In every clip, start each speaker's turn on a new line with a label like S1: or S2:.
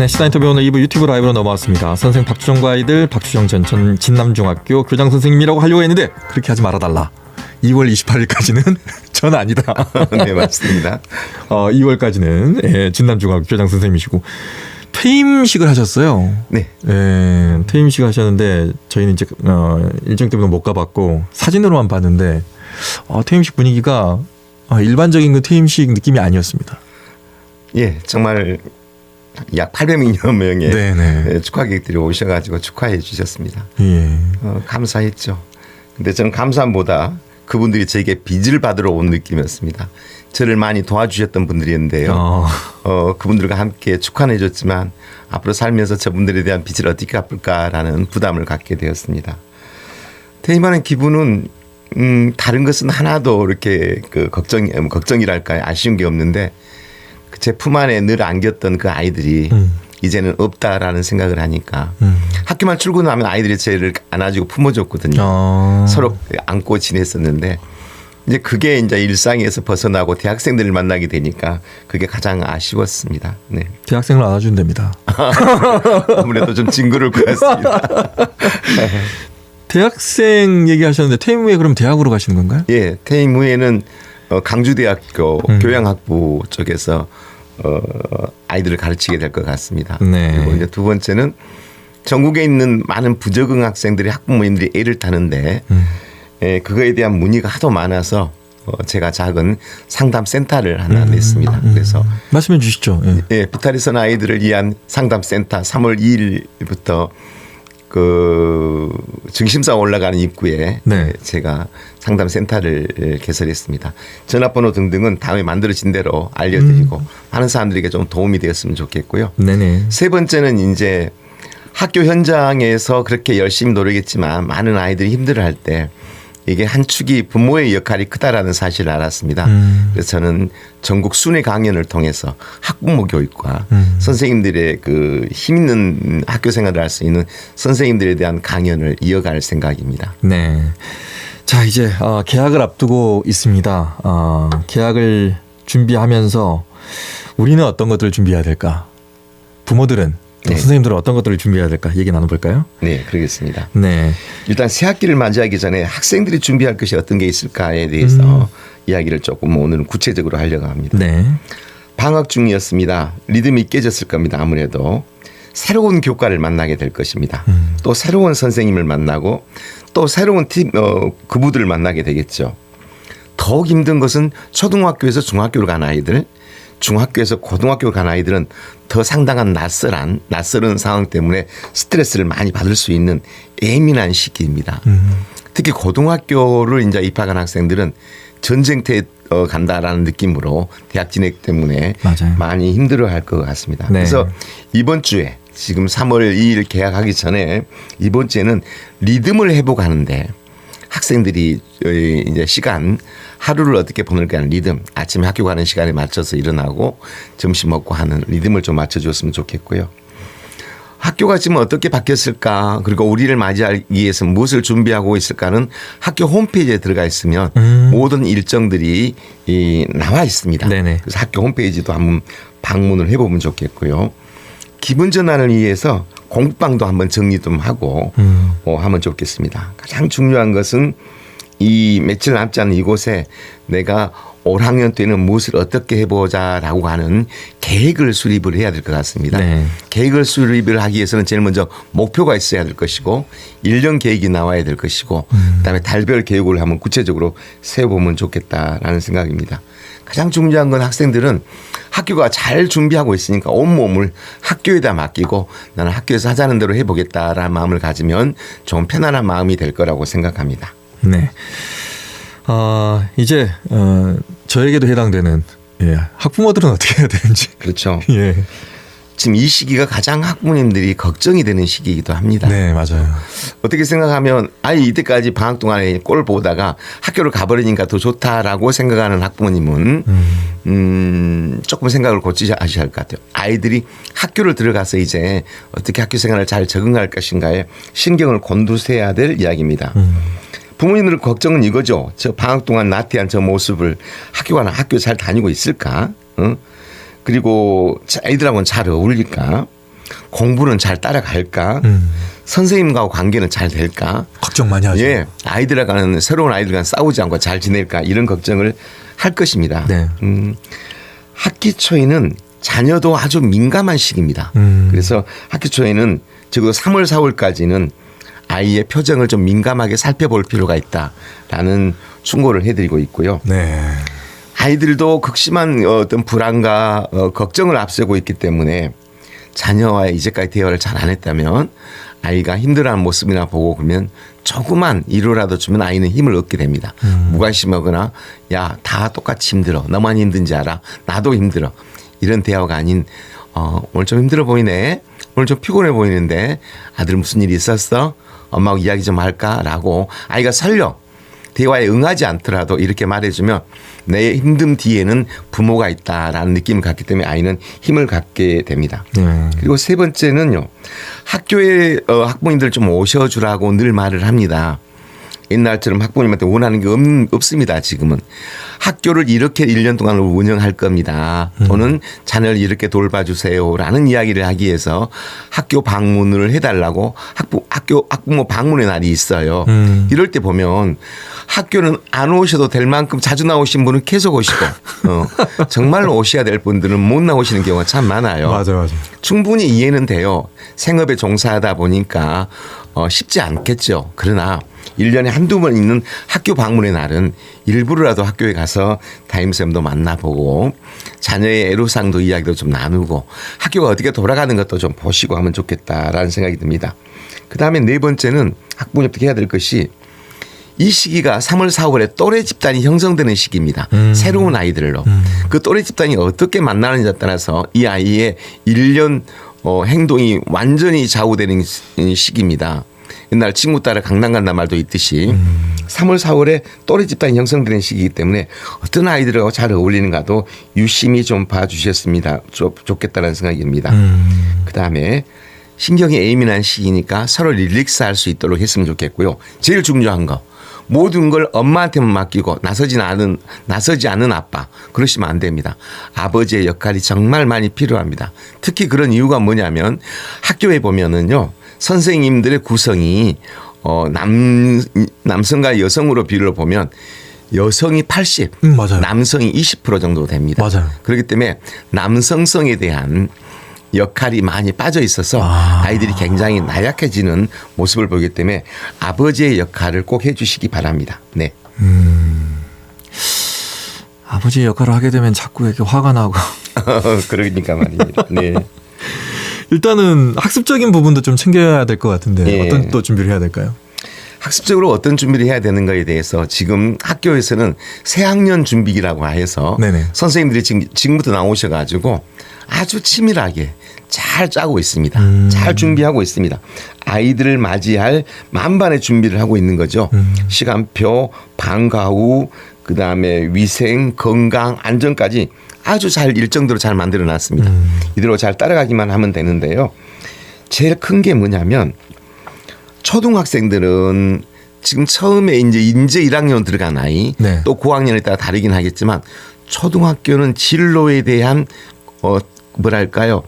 S1: 네, 시사 인터뷰 오늘 2부 유튜브 라이브로 넘어왔습니다. 선생 박주정과 아이들 박주정 전 진남중학교 교장 선생님이라고 하려고 했는데 그렇게 하지 말아달라. 2월 28일까지는 전 아니다.
S2: 네, 맞습니다.
S1: 2월까지는 예, 진남중학교 교장 선생님이시고 퇴임식을 하셨어요.
S2: 네.
S1: 예, 퇴임식 하셨는데 저희는 이제 일정 때문에 못 가봤고 사진으로만 봤는데 퇴임식 분위기가 일반적인 그 퇴임식 느낌이 아니었습니다.
S2: 예, 정말 약 800여 명의
S1: 네네.
S2: 축하객들이 오셔가지고 축하해 주셨습니다.
S1: 예.
S2: 감사했죠. 근데 저는 감사함보다 그분들이 저에게 빚을 받으러 온 느낌이었습니다. 저를 많이 도와주셨던 분들이었는데요. 그분들과 함께 축하해 줬지만 앞으로 살면서 저분들에 대한 빚을 어떻게 갚을까라는 부담을 갖게 되었습니다. 퇴임하는 기분은 다른 것은 하나도 이렇게 그 걱정이랄까요, 아쉬운 게 없는데 제 품 안에 늘 안겼던 그 아이들이 이제는 없다라는 생각을 하니까 학교만 출근하면 아이들이 저를 안아주고 품어줬거든요. 서로 안고 지냈었는데 이제 그게 이제 일상에서 벗어나고 대학생들을 만나게 되니까 그게 가장 아쉬웠습니다. 네.
S1: 대학생을 안아준답니다.
S2: 아무래도 좀 징그러울 것 같습니다.
S1: 대학생 얘기하셨는데 퇴임 후에 그럼 대학으로 가시는 건가요?
S2: 예, 퇴임 후에는 강주대학교 교양학부 쪽에서 아이들을 가르치게 될 것 같습니다.
S1: 네.
S2: 그리고 이제 두 번째는 전국에 있는 많은 부적응 학생들이 학부모님들이 애를 타는데 그거에 대한 문의가 하도 많아서 제가 작은 상담 센터를 하나 냈습니다. 그래서
S1: 말씀해 주시죠. 예.
S2: 예, 비탈이선 아이들을 위한 상담 센터 3월 2일부터 그 중심사 올라가는 입구에
S1: 네.
S2: 제가 상담 센터를 개설했습니다. 전화번호 등등은 다음에 만들어진 대로 알려드리고 많은 사람들에게 좀 도움이 되었으면 좋겠고요.
S1: 네네.
S2: 세 번째는 이제 학교 현장에서 그렇게 열심히 노력했지만 많은 아이들이 힘들어할 때 이게 한 축이 부모의 역할이 크다라는 사실을 알았습니다. 그래서 저는 전국 순회 강연을 통해서 학부모 교육과 선생님들의 그 힘 있는 학교 생활을 할 수 있는 선생님들에 대한 강연을 이어갈 생각입니다.
S1: 네. 자, 이제 개학을 앞두고 있습니다. 개학을 준비하면서 우리는 어떤 것들을 준비해야 될까? 부모들은
S2: 네.
S1: 선생님들은 어떤 것들을 준비해야 될까? 얘기 나눠볼까요?
S2: 네, 그러겠습니다.
S1: 네.
S2: 일단 새 학기를 맞이하기 전에 학생들이 준비할 것이 어떤 게 있을까에 대해서 이야기를 조금 오늘은 구체적으로 하려고 합니다.
S1: 네.
S2: 방학 중이었습니다. 리듬이 깨졌을 겁니다. 아무래도 새로운 교과를 만나게 될 것입니다. 또 새로운 선생님을 만나고 또 새로운 그부들을 만나게 되겠죠. 더욱 힘든 것은 초등학교에서 중학교로 간 아이들, 중학교에서 고등학교 간 아이들은 더 상당한 낯설은 상황 때문에 스트레스를 많이 받을 수 있는 예민한 시기입니다. 특히 고등학교를 이제 입학한 학생들은 전쟁터에 간다라는 느낌으로 대학 진학 때문에
S1: 맞아요.
S2: 많이 힘들어할 것 같습니다.
S1: 네.
S2: 그래서 이번 주에 지금 3월 2일 개학하기 전에 이번 주에는 리듬을 회복하는데 학생들이 이제 시간 하루를 어떻게 보낼까 하는 리듬, 아침에 학교 가는 시간에 맞춰서 일어나고 점심 먹고 하는 리듬을 좀 맞춰줬으면 좋겠고요. 학교가 지금 어떻게 바뀌었을까, 그리고 우리를 맞이하기 위해서 무엇을 준비하고 있을까는 학교 홈페이지에 들어가 있으면 모든 일정들이 나와 있습니다.
S1: 네네.
S2: 그래서 학교 홈페이지도 한번 방문을 해보면 좋겠고요. 기분 전환을 위해서 공부방도 한번 정리 좀 하고 하면 좋겠습니다. 가장 중요한 것은 이 며칠 남지 않은 이곳에 내가 올 학년 때는 무엇을 어떻게 해보자라고 하는 계획을 수립을 해야 될 것 같습니다.
S1: 네.
S2: 계획을 수립을 하기 위해서는 제일 먼저 목표가 있어야 될 것이고 1년 계획이 나와야 될 것이고 그다음에 달별 계획을 한번 구체적으로 세워보면 좋겠다라는 생각입니다. 가장 중요한 건 학생들은 학교가 잘 준비하고 있으니까 온몸을 학교에다 맡기고 나는 학교에서 하자는 대로 해보겠다라는 마음을 가지면 좀 편안한 마음이 될 거라고 생각합니다.
S1: 네. 이제 저에게도 해당되는 학부모들은 어떻게 해야 되는지.
S2: 그렇죠.
S1: 예.
S2: 지금 이 시기가 가장 학부모님들이 걱정이 되는 시기이기도 합니다.
S1: 네, 맞아요.
S2: 어떻게 생각하면 아이 이때까지 방학 동안에 꼴 보다가 학교를 가버리니까 더 좋다라고 생각하는 학부모님은 조금 생각을 고치셔야 할 것 같아요. 아이들이 학교를 들어가서 이제 어떻게 학교 생활을 잘 적응할 것인가에 신경을 곤두세워야 될 이야기입니다. 부모님들 걱정은 이거죠. 저 방학 동안 나태한 저 모습을 학교 잘 다니고 있을까? 그리고 아이들하고는 잘 어울릴까? 공부는 잘 따라갈까? 선생님과 관계는 잘 될까?
S1: 걱정 많이 하죠.
S2: 예, 아이들과는 새로운 아이들과 싸우지 않고 잘 지낼까 이런 걱정을 할 것입니다.
S1: 네.
S2: 학기 초에는 자녀도 아주 민감한 시기입니다. 그래서 학기 초에는 적어도 3월, 4월까지는 아이의 표정을 좀 민감하게 살펴볼 필요가 있다라는 충고를 해드리고 있고요.
S1: 네.
S2: 아이들도 극심한 어떤 불안과 걱정을 앞세우고 있기 때문에 자녀와의 이제까지 대화를 잘 안 했다면 아이가 힘들어하는 모습이나 보고 그러면 조그만 위로라도 주면 아이는 힘을 얻게 됩니다. 무관심하거나 야, 다 똑같이 힘들어. 너만 힘든지 알아. 나도 힘들어. 이런 대화가 아닌 오늘 좀 힘들어 보이네. 오늘 좀 피곤해 보이는데 아들 무슨 일이 있었어? 엄마하고 이야기 좀 할까라고 아이가 설령 대화에 응하지 않더라도 이렇게 말해주면 내 힘듦 뒤에는 부모가 있다라는 느낌을 갖기 때문에 아이는 힘을 갖게 됩니다. 그리고 세 번째는요. 학교에 학부모님들 좀 오셔주라고 늘 말을 합니다. 옛날처럼 학부모님한테 원하는 게 없습니다. 지금은. 학교를 이렇게 1년 동안 운영할 겁니다. 또는 자녀를 이렇게 돌봐주세요라는 이야기를 하기 위해서 학교 방문을 해달라고 학부모 방문의 날이 있어요. 이럴 때 보면 학교는 안 오셔도 될 만큼 자주 나오신 분은 계속 오시고 정말로 오셔야 될 분들은 못 나오시는 경우가 참 많아요.
S1: 맞아요.
S2: 충분히 이해는 돼요. 생업에 종사하다 보니까 쉽지 않겠죠. 그러나 1년에 한두 번 있는 학교 방문의 날은 일부러라도 학교에 가서 담임쌤도 만나보고 자녀의 애로사항도 이야기도 좀 나누고 학교가 어떻게 돌아가는 것도 좀 보시고 하면 좋겠다라는 생각이 듭니다. 그다음에 네 번째는 학부모님 어떻게 해야 될 것이 이 시기가 3월, 4월에 또래 집단이 형성되는 시기입니다. 새로운 아이들로. 그 또래 집단이 어떻게 만나느냐에 따라서 이 아이의 1년 행동이 완전히 좌우되는 시기입니다. 옛날 친구 따라 강남 간단 말도 있듯이 3월, 4월에 또래 집단이 형성되는 시기이기 때문에 어떤 아이들하고 잘 어울리는가도 유심히 좀 봐주셨습니다. 좋겠다는 생각입니다. 그다음에 신경이 예민한 시기니까 서로 릴렉스할 수 있도록 했으면 좋겠고요. 제일 중요한 거. 모든 걸 엄마한테만 맡기고 나서지 않은 아빠 그러시면 안 됩니다. 아버지의 역할이 정말 많이 필요합니다. 특히 그런 이유가 뭐냐면 학교에 보면은요 선생님들의 구성이 남성과 여성으로 비율을 보면 여성이 80,
S1: 맞아요.
S2: 남성이 20% 정도 됩니다.
S1: 맞아요.
S2: 그렇기 때문에 남성성에 대한 역할이 많이 빠져 있어서 아이들이 굉장히 나약해지는 모습을 보기 때문에 아버지의 역할을 꼭 해주시기 바랍니다. 네.
S1: 아버지의 역할을 하게 되면 자꾸 이렇게 화가 나고.
S2: 그러니까 말입니다. 네.
S1: 일단은 학습적인 부분도 좀 챙겨야 될 것 같은데
S2: 네.
S1: 어떤 또 준비를 해야 될까요?
S2: 학습적으로 어떤 준비를 해야 되는가에 대해서 지금 학교에서는 새학년 준비기라고 해서
S1: 네네.
S2: 선생님들이 지금부터 나오셔가지고 아주 치밀하게 잘 짜고 있습니다. 잘 준비하고 있습니다. 아이들을 맞이할 만반의 준비를 하고 있는 거죠. 시간표, 방과 후, 그다음에 위생, 건강, 안전까지 아주 잘 일정대로 잘 만들어 놨습니다. 이대로 잘 따라가기만 하면 되는데요. 제일 큰 게 뭐냐면 초등학생들은 지금 처음에 이제 1학년 들어간 아이
S1: 네.
S2: 또 고학년에 따라 다르긴 하겠지만 초등학교는 진로에 대한 뭐랄까요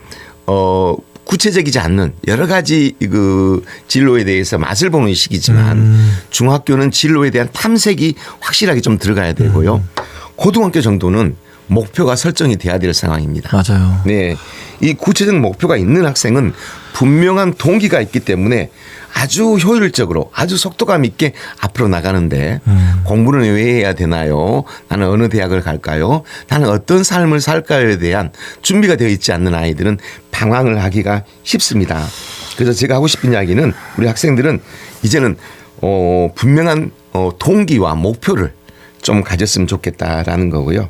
S2: 구체적이지 않는 여러 가지 그 진로에 대해서 맛을 보는 시기지만 중학교는 진로에 대한 탐색이 확실하게 좀 들어가야 되고요. 고등학교 정도는 목표가 설정이 돼야 될 상황입니다.
S1: 맞아요.
S2: 네, 이 구체적 목표가 있는 학생은 분명한 동기가 있기 때문에 아주 효율적으로 아주 속도감 있게 앞으로 나가는데 공부는 왜 해야 되나요? 나는 어느 대학을 갈까요? 나는 어떤 삶을 살까요에 대한 준비가 되어 있지 않는 아이들은 방황을 하기가 쉽습니다. 그래서 제가 하고 싶은 이야기는 우리 학생들은 이제는 분명한 동기와 목표를 좀 가졌으면 좋겠다라는 거고요.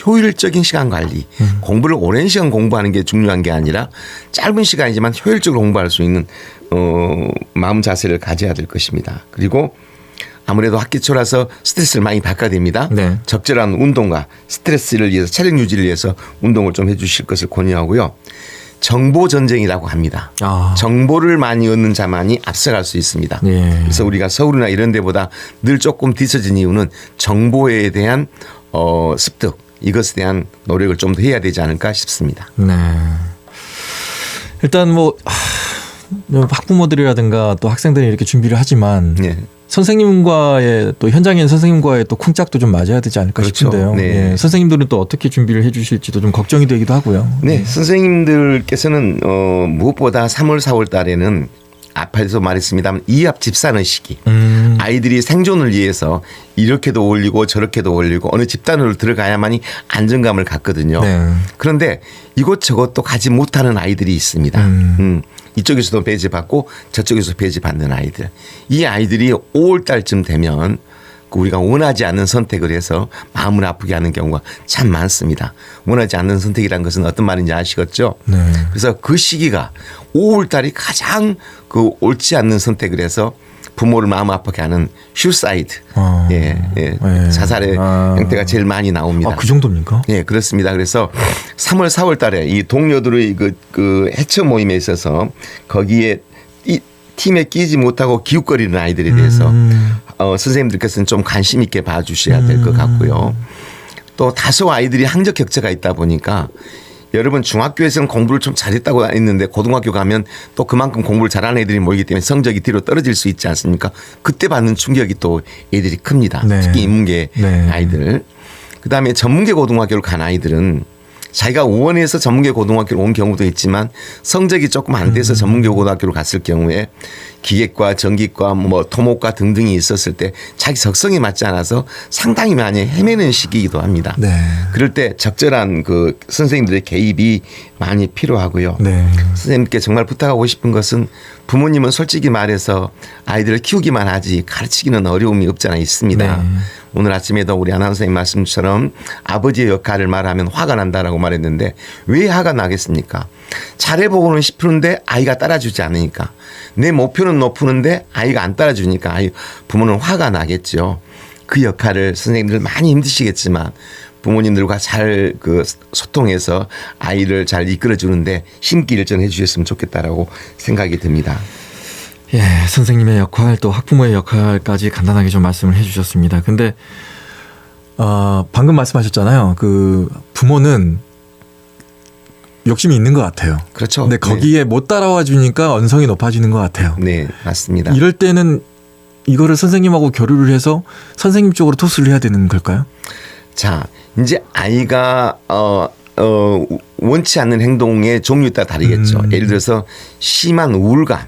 S2: 효율적인 시간 관리. 공부를 오랜 시간 공부하는 게 중요한 게 아니라 짧은 시간이지만 효율적으로 공부할 수 있는 마음 자세를 가져야 될 것입니다. 그리고 아무래도 학기 초라서 스트레스를 많이 받게 됩니다.
S1: 네. 적절한
S2: 운동과 스트레스를 위해서 체력 유지를 위해서 운동을 좀 해 주실 것을 권유하고요. 정보 전쟁이라고 합니다. 정보를 많이 얻는 자만이 앞서갈 수 있습니다.
S1: 예.
S2: 그래서 우리가 서울이나 이런 데보다 늘 조금 뒤처진 이유는 정보에 대한 습득 이것에 대한 노력을 좀 더 해야 되지 않을까 싶습니다.
S1: 네. 일단 뭐 학부모들이라든가 또 학생들이 이렇게 준비를 하지만
S2: 네.
S1: 선생님과의 또 현장에 있는 선생님과의 또 쿵짝도 좀 맞아야 되지 않을까
S2: 그렇죠.
S1: 싶은데요.
S2: 네.
S1: 예, 선생님들은 또 어떻게 준비를 해주실지도 좀 걱정이 되기도 하고요.
S2: 네, 선생님들께서는 무엇보다 3월, 4월 달에는 앞에서 말했습니다만 이합 집산의 시기. 아이들이 생존을 위해서 이렇게도 올리고 저렇게도 올리고 어느 집단으로 들어가야만이 안정감을 갖거든요.
S1: 네.
S2: 그런데 이것저것 또 가지 못하는 아이들이 있습니다. 이쪽에서도 배제받고 저쪽에서 배제받는 아이들. 이 아이들이 5월 달쯤 되면 우리가 원하지 않는 선택을 해서 마음을 아프게 하는 경우가 참 많습니다. 원하지 않는 선택이라는 것은 어떤 말인지 아시겠죠?
S1: 네.
S2: 그래서 그 시기가 5월 달이 가장 그 옳지 않는 선택을 해서 부모를 마음 아프게 하는 슈사이드, 자살의 형태가 제일 많이 나옵니다.
S1: 그 정도입니까?
S2: 예, 그렇습니다. 그래서 3월, 4월 달에 이 동료들의 그 해처 모임에 있어서 거기에 이 팀에 끼지 못하고 기웃거리는 아이들에 대해서 선생님들께서는 좀 관심 있게 봐주셔야 될 것 같고요. 또 다소 아이들이 학력 격차가 있다 보니까 여러분 중학교에서는 공부를 좀 잘했다고 했는데 고등학교 가면 또 그만큼 공부를 잘하는 애들이 모이기 때문에 성적이 뒤로 떨어질 수 있지 않습니까? 그때 받는 충격이 또 애들이 큽니다.
S1: 네.
S2: 특히 인문계
S1: 네.
S2: 아이들. 그다음에 전문계 고등학교를 간 아이들은 자기가 원해서 전문계 고등학교로 온 경우도 있지만 성적이 조금 안 돼서 전문계 고등학교로 갔을 경우에 기계과 전기과 뭐 토목과 등등이 있었을 때 자기 적성에 맞지 않아서 상당히 많이 헤매는 시기이기도 합니다.
S1: 네.
S2: 그럴 때 적절한 그 선생님들의 개입이 많이 필요하고요.
S1: 네.
S2: 선생님께 정말 부탁하고 싶은 것은 부모님은 솔직히 말해서 아이들을 키우기만 하지 가르치기는 어려움이 없잖아 있습니다.
S1: 네.
S2: 오늘 아침에도 우리 아나운서님 말씀처럼 아버지의 역할을 말하면 화가 난다라고 말했는데 왜 화가 나겠습니까? 잘해보고는 싶은데 아이가 따라주지 않으니까 내 목표는 높으는데 아이가 안 따라주니까 부모는 화가 나겠죠. 그 역할을 선생님들 많이 힘드시겠지만 부모님들과 잘 그 소통해서 아이를 잘 이끌어주는데 심기일전해 주셨으면 좋겠다라고 생각이 듭니다.
S1: 예, 선생님의 역할 또 학부모의 역할까지 간단하게 좀 말씀을 해주셨습니다. 근데 방금 말씀하셨잖아요. 그 부모는 욕심이 있는 것 같아요.
S2: 그렇죠.
S1: 근데 거기에 못 따라와 주니까 언성이 높아지는 것 같아요.
S2: 네, 맞습니다.
S1: 이럴 때는 이거를 선생님하고 교류를 해서 선생님 쪽으로 토스를 해야 되는 걸까요?
S2: 자, 이제 아이가 원치 않는 행동의 종류에 따라 다르겠죠. 예를 들어서 심한 우울감.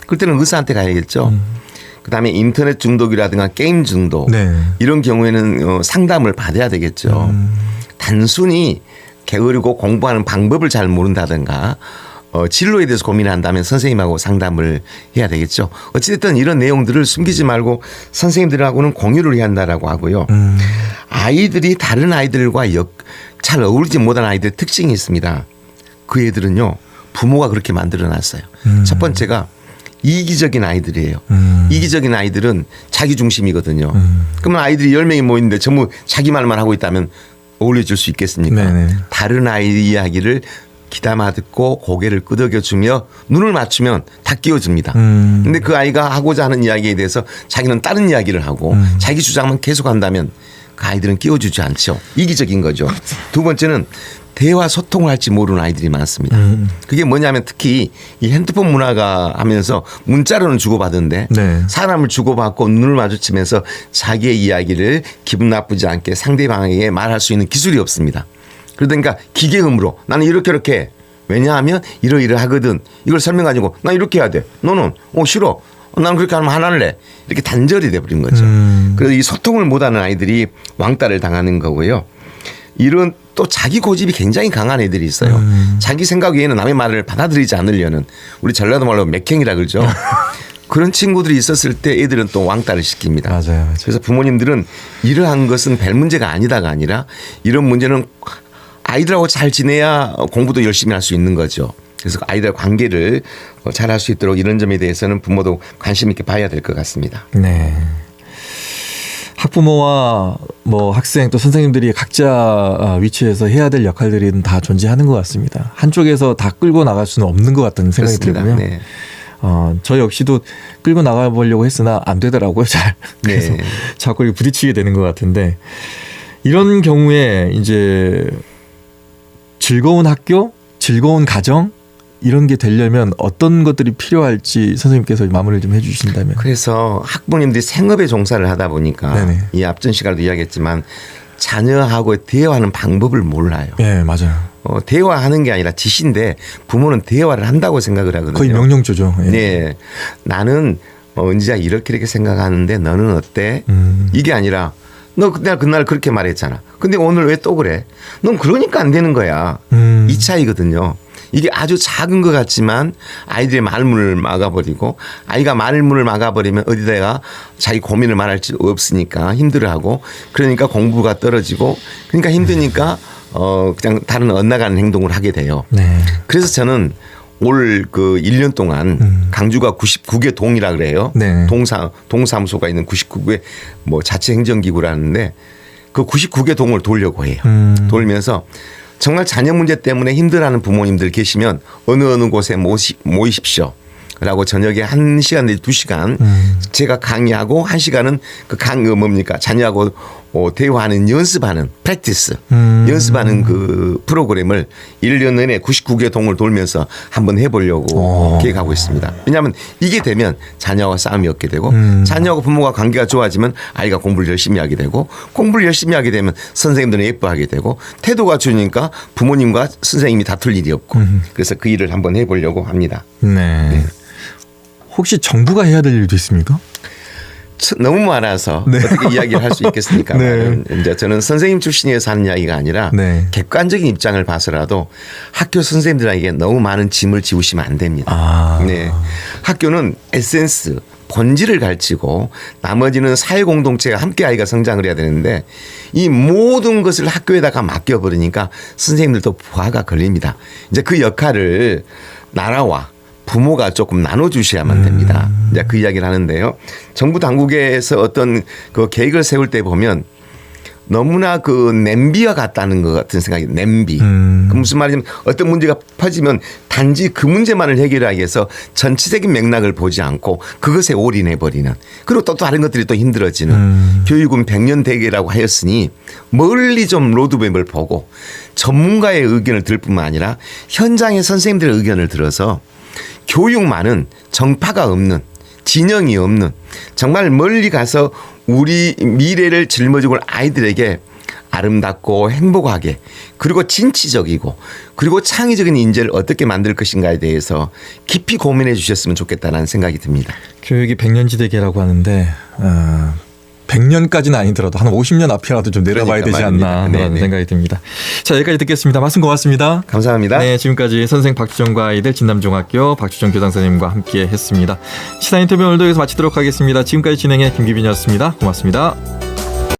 S2: 그럴 때는 의사한테 가야겠죠. 그다음에 인터넷 중독이라든가 게임 중독.
S1: 네.
S2: 이런 경우에는 상담을 받아야 되겠죠. 단순히 게으르고 공부하는 방법을 잘 모른다든가 진로에 대해서 고민한다면 선생님하고 상담을 해야 되겠죠. 어찌됐든 이런 내용들을 숨기지 말고 선생님들하고는 공유를 해야 한다라고 하고요. 아이들이 다른 아이들과 잘 어울리지 못한 아이들의 특징이 있습니다. 그 애들은요. 부모가 그렇게 만들어놨어요. 첫 번째가 이기적인 아이들이에요. 이기적인 아이들은 자기 중심이거든요. 그러면 아이들이 10명이 모이는데 전부 자기 말만 하고 있다면 어울려줄 수 있겠습니까?
S1: 네네.
S2: 다른 아이 이야기를 귀담아 듣고 고개를 끄덕여주며 눈을 맞추면 다 끼워줍니다. 근데 그 아이가 하고자 하는 이야기에 대해서 자기는 다른 이야기를 하고 자기 주장만 계속한다면 그 아이들은 끼워주지 않죠. 이기적인 거죠. 두 번째는 대화 소통을 할지 모르는 아이들이 많습니다. 그게 뭐냐면 특히 이 핸드폰 문화가 하면서 문자로는 주고받은데
S1: 네.
S2: 사람을 주고받고 눈을 마주치면서 자기의 이야기를 기분 나쁘지 않게 상대방에게 말할 수 있는 기술이 없습니다. 그러니까 기계음으로 나는 이렇게 왜냐하면 이러이러하거든. 이걸 설명가지고 나 이렇게 해야 돼. 너는 싫어. 나는 그렇게 하면 안 할래. 이렇게 단절이 돼버린 거죠. 그래서 이 소통을 못하는 아이들이 왕따를 당하는 거고요. 이런 또 자기 고집이 굉장히 강한 애들이 있어요. 자기 생각 외에는 남의 말을 받아들이지 않으려는 우리 전라도 말로 맥행이라 그러죠. 그런 친구들이 있었을 때 애들은 또 왕따를 시킵니다.
S1: 맞아요.
S2: 그래서 부모님들은 이러한 것은 별 문제가 아니다가 아니라 이런 문제는 아이들하고 잘 지내야 공부도 열심히 할 수 있는 거죠. 그래서 아이들 관계를 잘 할 수 있도록 이런 점에 대해서는 부모도 관심 있게 봐야 될 것 같습니다.
S1: 네. 학부모와 뭐 학생 또 선생님들이 각자 위치에서 해야 될 역할들이 다 존재하는 것 같습니다. 한쪽에서 다 끌고 나갈 수는 없는 것 같다는 생각이
S2: 그렇습니다.
S1: 들고요.
S2: 네.
S1: 저 역시도 끌고 나가 보려고 했으나 안 되더라고요. 잘. 그래서
S2: 네.
S1: 자꾸 이렇게 부딪히게 되는 것 같은데 이런 경우에 이제 즐거운 학교, 즐거운 가정 이런 게 되려면 어떤 것들이 필요할지 선생님께서 마무리를 좀 해주신다면.
S2: 그래서 학부모님들이 생업에 종사를 하다 보니까
S1: 네네.
S2: 이 앞전 시간에도 이야기했지만 자녀하고 대화하는 방법을 몰라요.
S1: 네, 맞아요.
S2: 대화하는 게 아니라 지시인데 부모는 대화를 한다고 생각을 하거든요.
S1: 거의 명령조죠. 예.
S2: 네, 나는 은지야 이렇게 생각하는데 너는 어때? 이게 아니라 너 그날 그렇게 말했잖아. 근데 오늘 왜 또 그래? 넌 그러니까 안 되는 거야. 이 차이거든요. 이게 아주 작은 것 같지만 아이들의 말문을 막아버리고 아이가 말문을 막아버리면 어디다가 자기 고민을 말할 수 없으니까 힘들어하고 그러니까 공부가 떨어지고 그러니까 힘드니까 그냥 다른 엇나가는 행동을 하게 돼요.
S1: 네.
S2: 그래서 저는 올 그 1년 동안 강주가 99개 동이라 그래요.
S1: 네.
S2: 동사무소가 있는 99개 뭐 자치 행정기구라는데 그 99개 동을 돌려고 해요. 돌면서 정말 자녀 문제 때문에 힘들어하는 부모님들 계시면 어느 곳에 모이십시오. 라고 저녁에 1시간 내지 2시간 제가 강의하고 1시간은 그 뭡니까 자녀하고 대화하는 연습하는 프랙티스 연습하는 그 프로그램을 1년 내내 99개 동을 돌면서 한번 해보려고 계획하고 있습니다. 왜냐하면 이게 되면 자녀와 싸움이 없게 되고 자녀하고 부모가 관계가 좋아지면 아이가 공부를 열심히 하게 되고 공부를 열심히 하게 되면 선생님들은 예뻐하게 되고 태도가 좋으니까 부모님과 선생님이 다툴 일이 없고 그래서 그 일을 한번 해보려고 합니다.
S1: 네. 혹시 정부가 해야 될 일도 있습니까?
S2: 너무 많아서
S1: 네.
S2: 어떻게 이야기를 할 수 있겠습니까?
S1: 네.
S2: 이제 저는 선생님 출신이어서 하는 이야기가 아니라
S1: 네.
S2: 객관적인 입장을 봐서라도 학교 선생님들에게 너무 많은 짐을 지우시면 안 됩니다.
S1: 아.
S2: 네. 학교는 에센스, 본질을 가르치고 나머지는 사회 공동체가 함께 아이가 성장을 해야 되는데 이 모든 것을 학교에다가 맡겨버리니까 선생님들도 부하가 걸립니다. 이제 그 역할을 나라와 부모가 조금 나눠주셔야만 됩니다. 이제 그 이야기를 하는데요. 정부 당국에서 어떤 그 계획을 세울 때 보면 너무나 그 냄비와 같다는 것 같은 생각이 냄비. 그 무슨 말이냐면 어떤 문제가 퍼지면 단지 그 문제만을 해결하기 위해서 전체적인 맥락을 보지 않고 그것에 올인해버리는 그리고 또 다른 것들이 또 힘들어지는 교육은 100년 대계라고 하였으니 멀리 좀 로드맵을 보고 전문가의 의견을 들을 뿐만 아니라 현장의 선생님들의 의견을 들어서 교육만은 정파가 없는 진영이 없는 정말 멀리 가서 우리 미래를 짊어지고 올 아이들에게 아름답고 행복하게 그리고 진취적이고 그리고 창의적인 인재를 어떻게 만들 것인가에 대해서 깊이 고민해 주셨으면 좋겠다는 생각이 듭니다.
S1: 교육이 100년지대계라고 하는데 100년까지는 아니더라도 한 50년 앞이라도 좀 내려봐야 되지 않나 그런 생각이 듭니다. 자, 여기까지 듣겠습니다. 말씀 고맙습니다.
S2: 감사합니다.
S1: 네, 지금까지 선생 박주정과 아이들 진남중학교 박주정 교장 선생님과 함께 했습니다. 시사 인터뷰 오늘도 여기서 마치도록 하겠습니다. 지금까지 진행해 김기빈이었습니다. 고맙습니다.